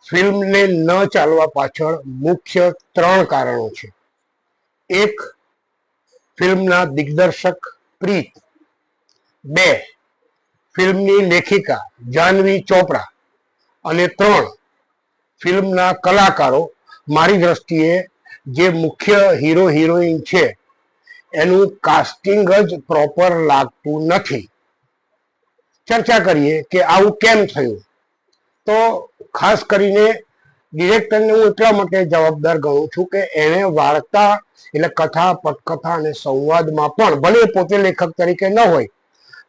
ફિલ્મને ન ચાલવા પાછળ મુખ્ય 3 કારણો છે. એક, ફિલ્મના દિગ્દર્શક પ્રીત. 2, ફિલ્મની લેખિકા જાહ્નવી ચોપરા. અને 3, ફિલ્મના કલાકારો. મારી દ્રષ્ટિએ જે મુખ્ય હીરો હિરોઈન છે એનું કાસ્ટિંગ જ પ્રોપર લાગતું નથી. ચર્ચા કરીએ કે આવું કેમ થયું. તો ખાસ કરીને ડિરેક્ટરને હું એટલા માટે જવાબદાર ગણું છું કે એણે વાર્તા એટલે કથા, પટકથા અને સંવાદમાં પણ, ભલે પોતે લેખક તરીકે ન હોય,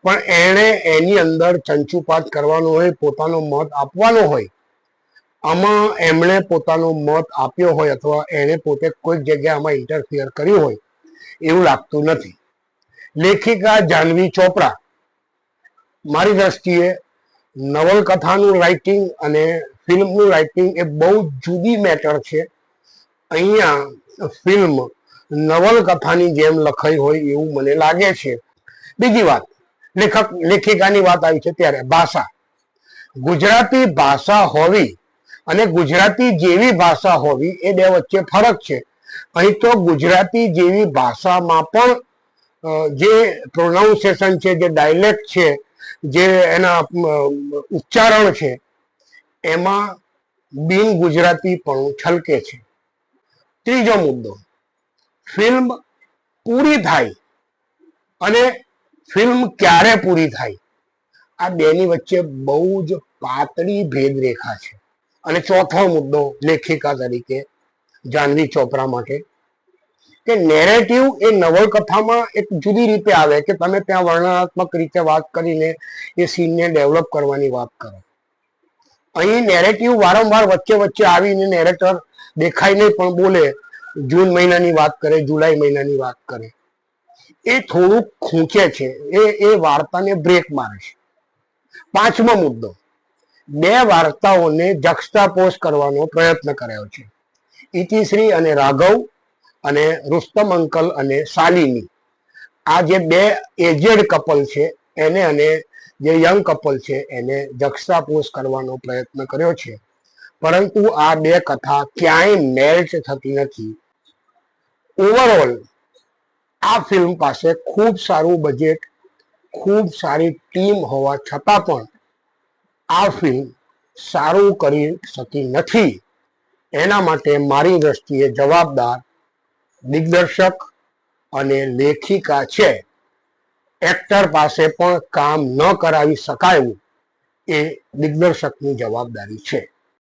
પણ એણે એની અંદર ચંચુપાત કરવાનો હોય, પોતાનો મત આપવાનો હોય. આમાં એમણે પોતાનો મત આપ્યો હોય અથવા એણે પોતે કોઈક જગ્યામાં ઇન્ટરફિયર કર્યું હોય એવું લાગતું નથી. લેખિકા જાહ્નવી ચોપરા. મારી દ્રષ્ટિએ નવલકથાનું રાઇટિંગ અને ફિલ્મનું રાઇટિંગ એ બહુ જુદી મેટર છે. અહીંયા ફિલ્મ નવલકથાની જેમ લખાઈ હોય એવું મને લાગે છે. બીજી વાત, લેખિકાની વાત આવી છે ત્યારે ભાષા. ગુજરાતી ભાષા હોવી અને ગુજરાતી જેવી ભાષા હોવી એ બે વચ્ચે ફરક છે. અહીં તો ગુજરાતી જેવી ભાષામાં પણ જે પ્રોનાઉન્સિએશન છે, જે ડાયલેક્ટ છે, જે એના ઉચ્ચારણ છે, એમાં બિન ગુજરાતી પણ છલકે છે. ત્રીજો મુદ્દો, ફિલ્મ પૂરી થાય અને ફિલ્મ ક્યારે પૂરી થાય, આ બેની વચ્ચે બહુ જ પાતળી ભેદરેખા છે. અને ચોથો મુદ્દો લેખિકા તરીકે જાહ્નવી ચોપરા માટે કે નેરેટિવ એ નવલકથામાં એક જુદી રીતે આવે કે તમે ત્યાં વર્ણનાત્મક રીતે વાત કરીને એ સીનને ડેવલપ કરવાની વાત કરો. અહીં નેરેટિવ વારંવાર વચ્ચે વચ્ચે આવીને નેરેટર દેખાય નહીં પણ બોલે, જૂન મહિનાની વાત કરે, જુલાઈ મહિનાની વાત કરે, એ થોડુંક ખૂંચે છે, એ વાર્તાને બ્રેક મારે છે. પાંચમો મુદ્દો, બે વાર્તાઓને જક્સ્ટાપોઝ કરવાનો પ્રયત્ન કર્યો છે. ઇતિશ્રી અને રાઘવ અને રુસ્તમ અંકલ અને શાલિની, આ જે બે એજેડ કપલ છે એને અને જે યંગ કપલ છે એને જક્સ્ટાપોઝ કરવાનો પ્રયત્ન કર્યો છે. પરંતુ આ બે કથા ક્યાંય મેલ્ટ થતી નથી. ઓવરઓલ આ ફિલ્મ પાસે ખૂબ સારું બજેટ, ખૂબ સારી ટીમ હોવા છતાં પણ આ ફિલ્મ સારું કરી શકી નથી. એના માટે મારી દ્રષ્ટિએ જવાબદાર દિગ્દર્શક અને લેખિકા છે. એક્ટર પાસે પણ કામ ન કરાવી શકાયું એ દિગ્દર્શકની જવાબદારી છે.